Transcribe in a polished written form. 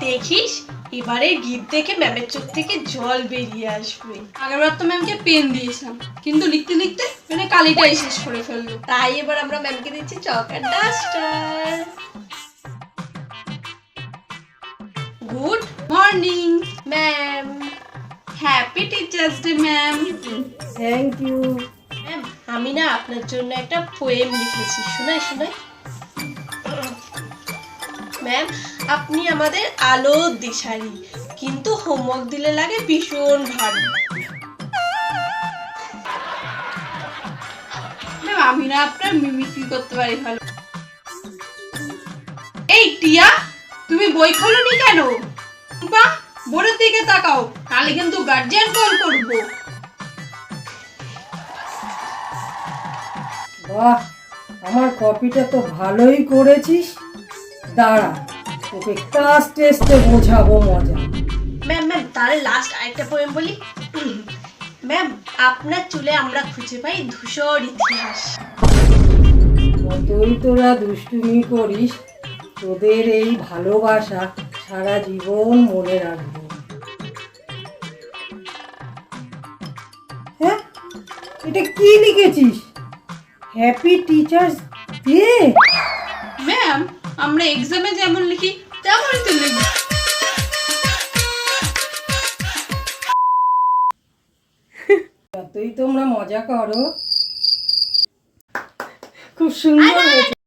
দেখিস এবারে গীত দেখে ম্যামের চোখ থেকে জল বেরিয়ে আসবে। আগেরবার তো ম্যামকে পেন দিয়েছিলাম, কিন্তু লিখতে লিখতে মানে কালিটাই শেষ করে ফেললো। তাই এবার আমরা ম্যামকে দিচ্ছি চক আর duster. Good morning ma'am. Happy teachers day ma'am. Thank you. Ma'am আমি না আপনার জন্য একটা পোয়েম লিখেছি, শোনাই শোনাই। ম্যাম আপনি আমাদের আলোর দিশারি, কিন্তু হোমওয়ার্ক দিলে লাগে ভীষণ ভারী। ম্যাম আমি না আপনার মিমিক্রি করতে পারি ভালো। এই টিয়া, তুমি বই খোলনি কেন? বা বোর্ডের দিকে তাকাও, কালে কিন্তু গার্জিয়ান কল করবো। বাহ, আমার কপিটা তো ভালোই করেছিস। দাঁড়া, তোকে ক্লাস টেস্টে বোঝাবো মজা। ম্যাম ম্যাম তাহলে লাস্ট আরেকটা পোয়েম বলি। ম্যাম আপনার চুলে আমরা খুঁজে পাই ধূসর ইতিহাস। যতই তোরা দুষ্টুমি করিস, তোদের এই ভালোবাসা সারা জীবন মনে রাখবো। হ্যাঁ, এটা কি লিখেছিস? Happy teachers day. ম্যাম আমরা এক্সামে যেমন লিখি তেমনই তো লিখব। যতই তোমরা মজা করো, খুব সুন্দর হয়েছে।